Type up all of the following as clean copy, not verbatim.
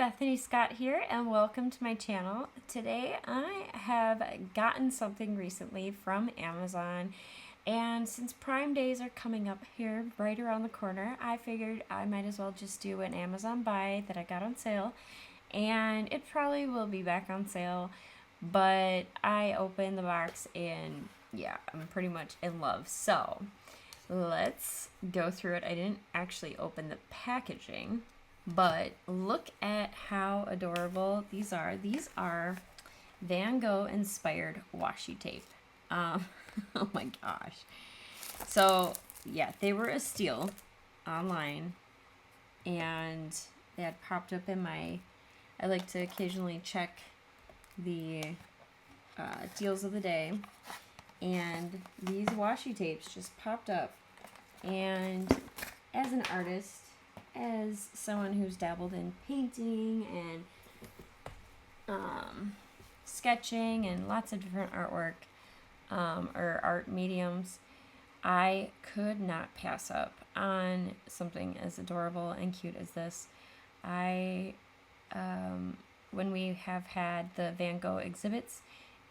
Bethany Scott here, and welcome to my channel. Today I have gotten something recently from Amazon, and since Prime Days are coming up here right around the corner, I figured I might as well just do an Amazon buy that I got on sale, and it probably will be back on sale, but I opened the box and yeah, I'm pretty much in love. So let's go through it. I didn't actually open the packaging, but look at how adorable these are. These are Van Gogh inspired washi tape. Oh my gosh. So yeah, they were a steal online, and they had popped up in my, I like to occasionally check the deals of the day, and these washi tapes just popped up. And as an artist, as someone who's dabbled in painting and sketching and lots of different artwork or art mediums, I could not pass up on something as adorable and cute as this. When we have had the Van Gogh exhibits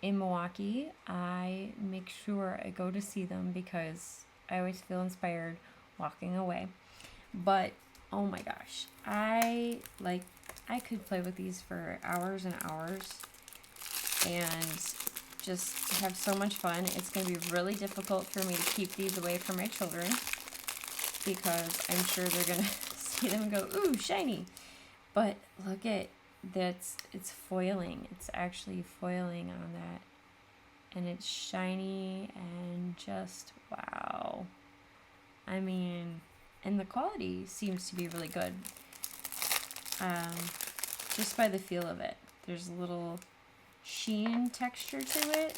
in Milwaukee, I make sure I go to see them because I always feel inspired walking away. But oh my gosh, I could play with these for hours and hours and just have so much fun. It's going to be really difficult for me to keep these away from my children because I'm sure they're going to see them and go, ooh, shiny. But look at that, it's foiling. It's actually foiling on that. And it's shiny and just wow. I mean, and the quality seems to be really good. Just by the feel of it. There's a little sheen texture to it.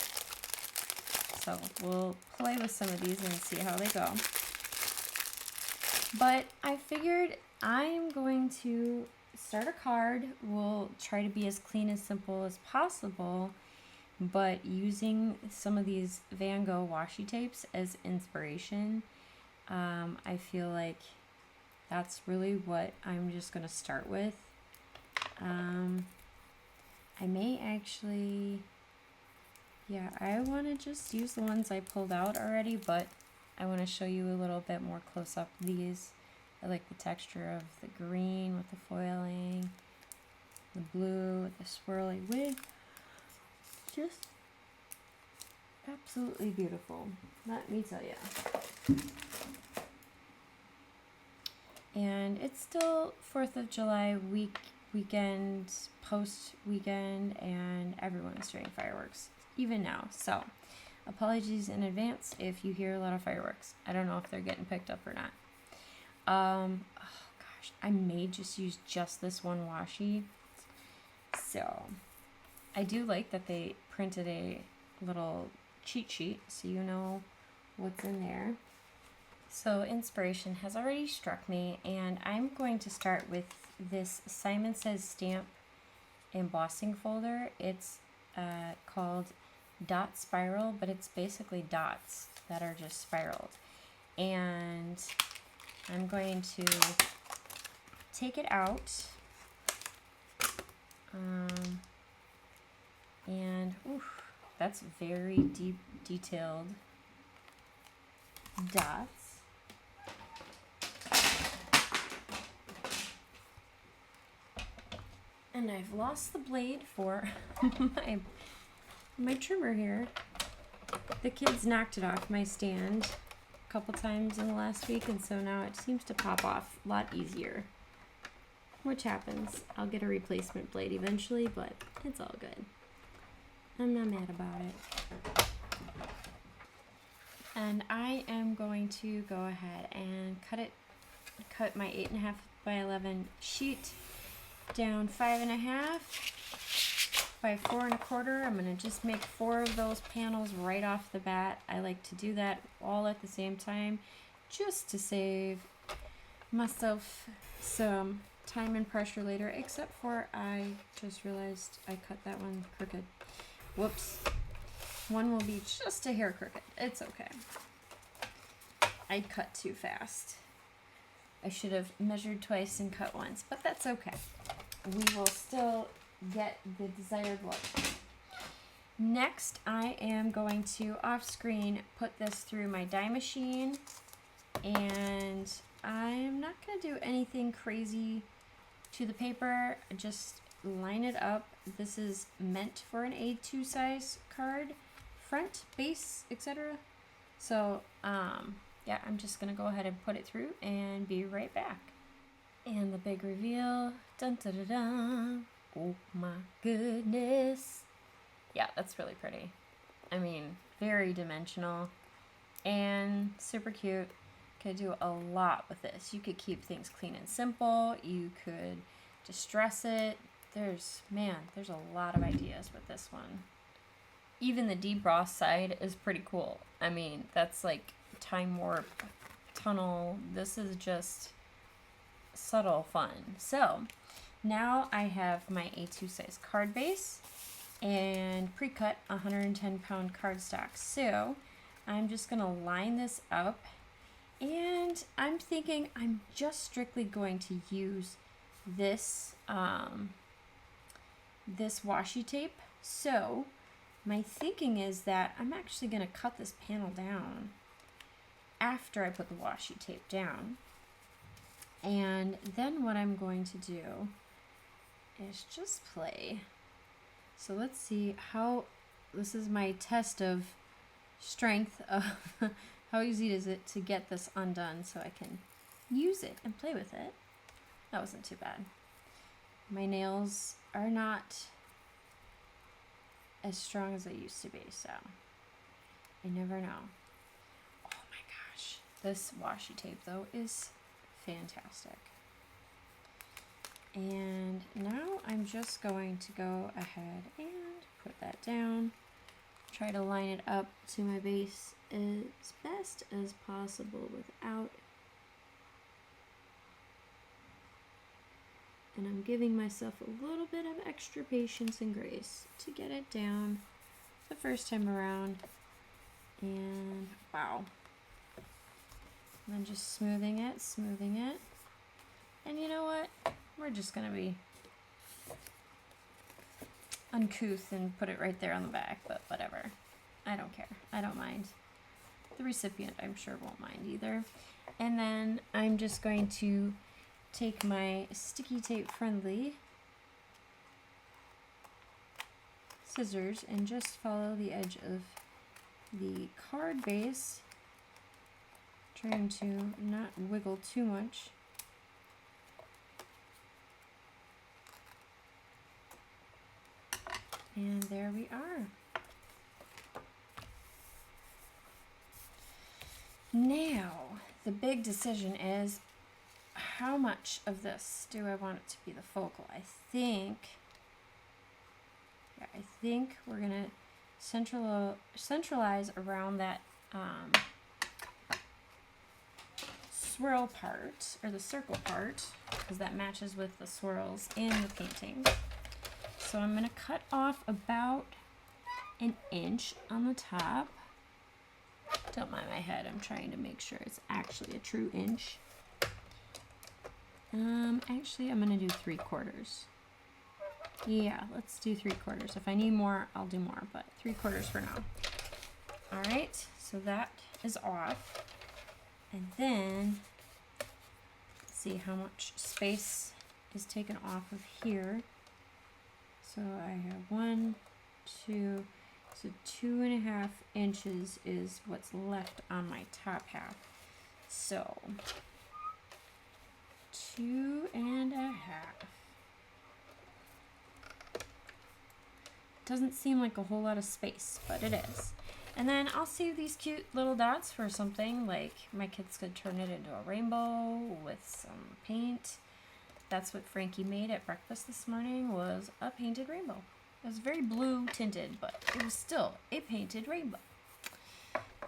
So we'll play with some of these and see how they go. But I figured I'm going to start a card. We'll try to be as clean and simple as possible, but using some of these Van Gogh washi tapes as inspiration. I feel like that's really what I'm just going to start with. I may actually, yeah, I want to just use the ones I pulled out already, but I want to show you a little bit more close up these. I like the texture of the green with the foiling, the blue with the swirly wig. Just absolutely beautiful, let me tell you. And it's still 4th of July weekend, post-weekend, and everyone's doing fireworks, even now. So, apologies in advance if you hear a lot of fireworks. I don't know if they're getting picked up or not. Oh gosh, I may just use just this one washi. So, I do like that they printed a little cheat sheet so you know what's in there. So inspiration has already struck me, and I'm going to start with this Simon Says stamp embossing folder. It's called Dot Spiral, but it's basically dots that are just spiraled. And I'm going to take it out. And oof, that's very deep, detailed dots. And I've lost the blade for my trimmer here. The kids knocked it off my stand a couple times in the last week, and so now it seems to pop off a lot easier. Which happens. I'll get a replacement blade eventually, but it's all good. I'm not mad about it. And I am going to go ahead and cut my 8.5 by 11 sheet down 5.5 by 4 1/4. I'm going to just make 4 of those panels right off the bat. I like to do that all at the same time just to save myself some time and pressure later, except for I just realized I cut that one crooked. Whoops. One will be just a hair crooked. It's okay. I cut too fast. I should have measured twice and cut once, but that's okay. we will still get the desired look. Next, I am going to off screen put this through my die machine, and I'm not going to do anything crazy to the paper, just line it up. This is meant for an A2 size card, front, base, etc. So yeah, I'm just going to go ahead and put it through and be right back. And the big reveal, dun dun dun dun. Oh my goodness. Yeah, that's really pretty. I mean, very dimensional and super cute. Could do a lot with this. You could keep things clean and simple. You could distress it. There's a lot of ideas with this one. Even the debroth side is pretty cool. I mean, that's like time warp, tunnel. This is just subtle fun. So now I have my A2 size card base and pre-cut 110-pound cardstock. So I'm just gonna line this up, and I'm thinking I'm just strictly going to use this this washi tape. So my thinking is that I'm actually gonna cut this panel down after I put the washi tape down. And then what I'm going to do is just play. So let's see how, this is my test of strength of how easy is it to get this undone so I can use it and play with it. That wasn't too bad. My nails are not as strong as they used to be, so I never know. Oh my gosh. This washi tape though is fantastic. And now I'm just going to go ahead and put that down. Try to line it up to my base as best as possible without. And I'm giving myself a little bit of extra patience and grace to get it down the first time around. And wow. And then just smoothing it. And you know what? We're just gonna be uncouth and put it right there on the back, but whatever. I don't care. I don't mind. The recipient, I'm sure, won't mind either. And then I'm just going to take my sticky tape friendly scissors and just follow the edge of the card base, trying to not wiggle too much. And there we are. Now, the big decision is, how much of this do I want it to be the focal? I think we're gonna centralize around that swirl part, or the circle part, because that matches with the swirls in the painting. So I'm gonna cut off about an inch on the top. Don't mind my head, I'm trying to make sure it's actually a true inch. Actually I'm gonna do 3/4. Yeah, let's do 3/4. If I need more, I'll do more, but 3/4 for now. All right, so that is off. And then, let's see how much space is taken off of here. So I have 1, 2, so 2.5 inches is what's left on my top half. So 2.5. Doesn't seem like a whole lot of space, but it is. And then I'll save these cute little dots for something, like my kids could turn it into a rainbow with some paint. That's what Frankie made at breakfast this morning, was a painted rainbow. It was very blue tinted, but it was still a painted rainbow.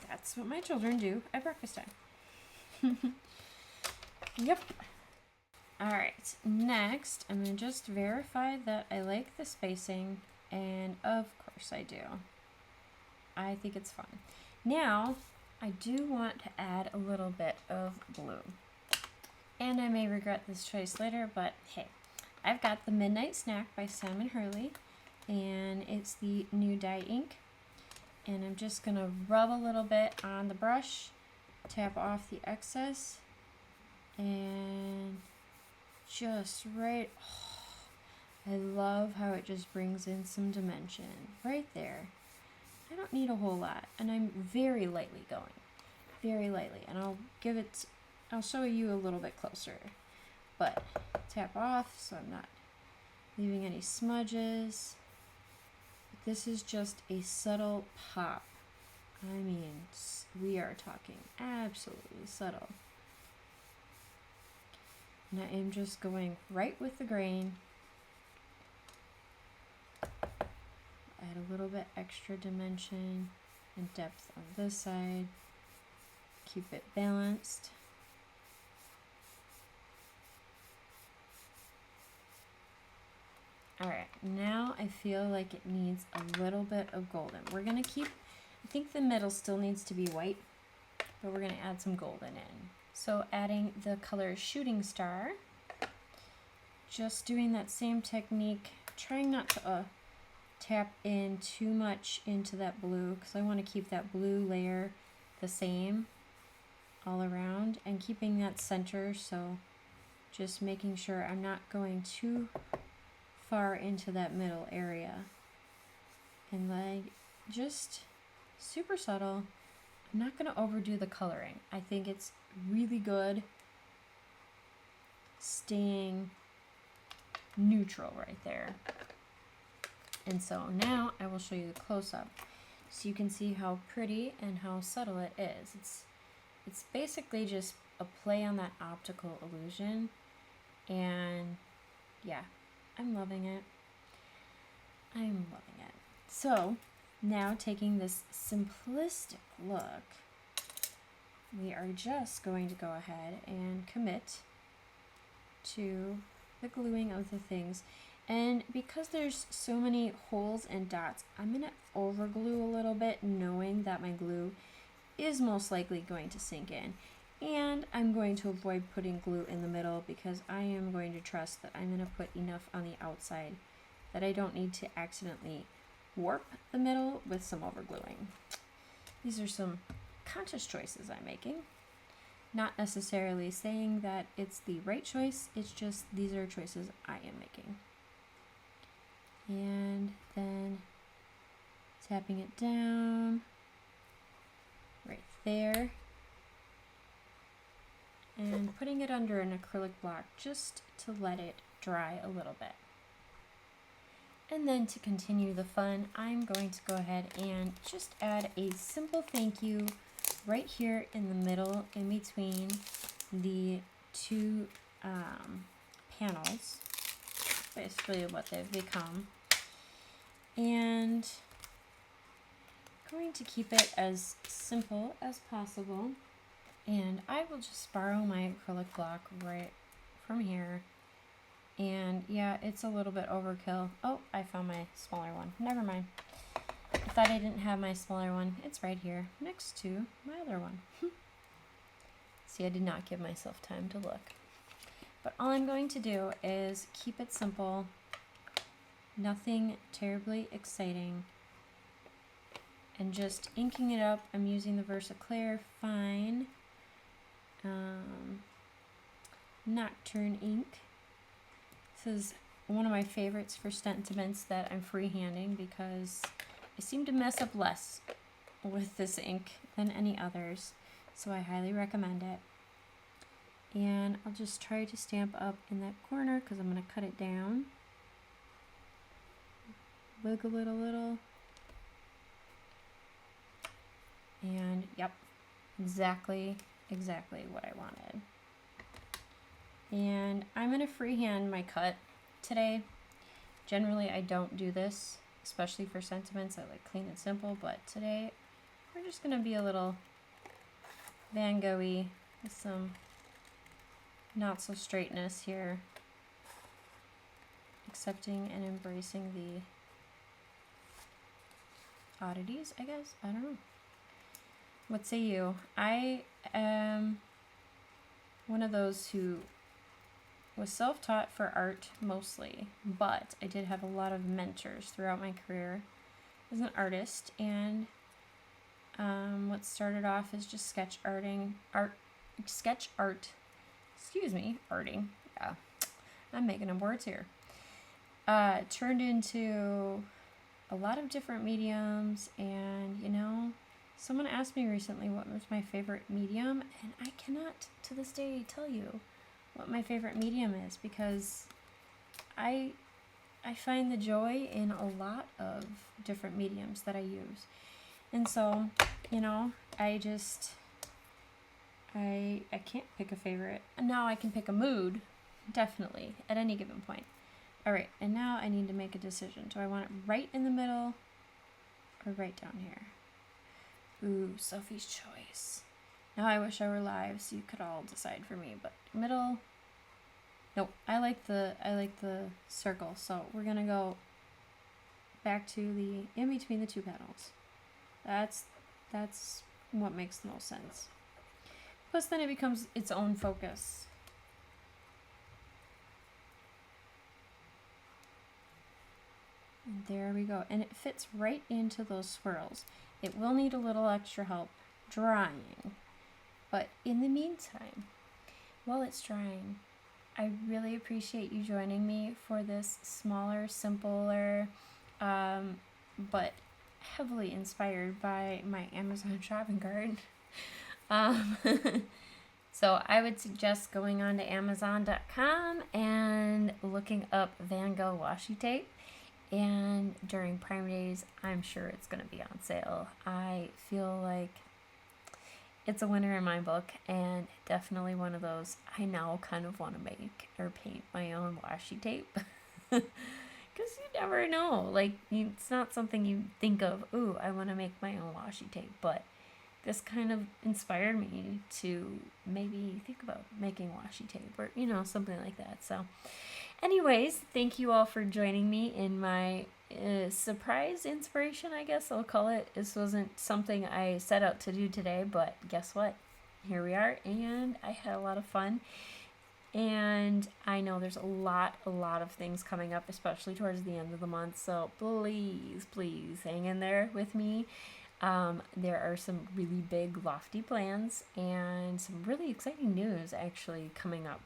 That's what my children do at breakfast time. Yep. Alright, next I'm going to just verify that I like the spacing, and of course I do. I think it's fun. Now, I do want to add a little bit of blue. And I may regret this choice later, but hey, I've got the Midnight Snack by Simon Hurley, and it's the new dye ink. And I'm just gonna rub a little bit on the brush, tap off the excess, and just right, I love how it just brings in some dimension right there. I don't need a whole lot, and I'm very lightly going, very lightly, and I'll show you a little bit closer, but tap off so I'm not leaving any smudges. This is just a subtle pop. I mean, we are talking absolutely subtle. And I am just going right with the grain. Add a little bit extra dimension and depth on this side. Keep it balanced. Alright, now I feel like it needs a little bit of golden. We're going to keep, I think the middle still needs to be white, but we're going to add some golden in. So adding the color Shooting Star, just doing that same technique, trying not to tap in too much into that blue, because I want to keep that blue layer the same all around and keeping that center, so just making sure I'm not going too far into that middle area. And like, just super subtle. I'm not going to overdo the coloring. I think it's really good staying neutral right there. And so now I will show you the close-up so you can see how pretty and how subtle it is. It's basically just a play on that optical illusion, and yeah, I'm loving it. I'm loving it. So now taking this simplistic look, we are just going to go ahead and commit to the gluing of the things. And because there's so many holes and dots, I'm going to over glue a little bit, knowing that my glue is most likely going to sink in. And I'm going to avoid putting glue in the middle because I am going to trust that I'm going to put enough on the outside that I don't need to accidentally warp the middle with some overgluing. These are some conscious choices I'm making. Not necessarily saying that it's the right choice, it's just these are choices I am making. And then tapping it down right there and putting it under an acrylic block just to let it dry a little bit. And then to continue the fun, I'm going to go ahead and just add a simple thank you right here in the middle, in between the two panels. Basically what they've become. And going to keep it as simple as possible. And I will just borrow my acrylic block right from here. And yeah, it's a little bit overkill. Oh, I found my smaller one. Never mind. I thought I didn't have my smaller one. It's right here next to my other one. See, I did not give myself time to look. But all I'm going to do is keep it simple. Nothing terribly exciting. And just inking it up. I'm using the Versaclear Fine Nocturne ink. This is one of my favorites for sentiments that I'm freehanding because I seem to mess up less with this ink than any others. So I highly recommend it. And I'll just try to stamp up in that corner because I'm going to cut it down. Wiggle it a little. And yep, exactly what I wanted. And I'm going to freehand my cut today. Generally I don't do this, especially for sentiments. I like clean and simple, but today we're just going to be a little Van Gogh-y with some not so straightness here. Accepting and embracing the oddities, I guess. I don't know. What say you? I am one of those who was self-taught for art mostly, but I did have a lot of mentors throughout my career as an artist, and what started off as just sketch art, arting, yeah, I'm making up words here, turned into a lot of different mediums. And someone asked me recently what was my favorite medium, and I cannot to this day tell you what my favorite medium is, because I find the joy in a lot of different mediums that I use. And so, I can't pick a favorite. Now I can pick a mood, definitely, at any given point. All right, and now I need to make a decision. Do I want it right in the middle or right down here? Ooh, Sophie's choice. Now I wish I were live so you could all decide for me, but middle. Nope, I like the circle. So we're gonna go back to the in between the two panels. That's what makes the most sense. Plus then it becomes its own focus. And there we go. And it fits right into those swirls. It will need a little extra help drying. But in the meantime, while it's drying, I really appreciate you joining me for this smaller, simpler, but heavily inspired by my Amazon shopping cart. So I would suggest going on to Amazon.com and looking up Van Gogh washi tape. And during Prime Days, I'm sure it's going to be on sale. I feel like it's a winner in my book, and definitely one of those I now kind of want to make or paint my own washi tape. Because you never know. Like, it's not something you think of, ooh, I want to make my own washi tape. But this kind of inspired me to maybe think about making washi tape or, something like that. So anyways, thank you all for joining me in my surprise inspiration, I guess I'll call it. This wasn't something I set out to do today, but guess what? Here we are, and I had a lot of fun. And I know there's a lot of things coming up, especially towards the end of the month. So please hang in there with me. There are some really big, lofty plans and some really exciting news actually coming up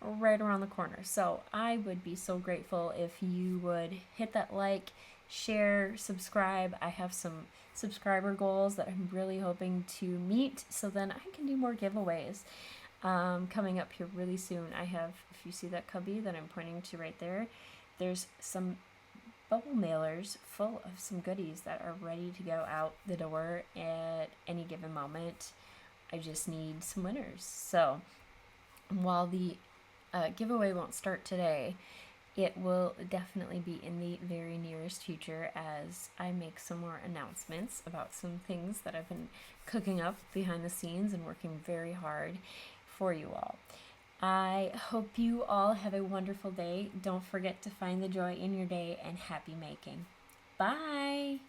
right around the corner. So I would be so grateful if you would hit that like, share, subscribe. I have some subscriber goals that I'm really hoping to meet, so then I can do more giveaways coming up here really soon. I have, if you see that cubby that I'm pointing to right there, there's some bubble mailers full of some goodies that are ready to go out the door at any given moment. I just need some winners. So while the giveaway won't start today, it will definitely be in the very nearest future as I make some more announcements about some things that I've been cooking up behind the scenes and working very hard for you all. I hope you all have a wonderful day. Don't forget to find the joy in your day, and happy making. Bye!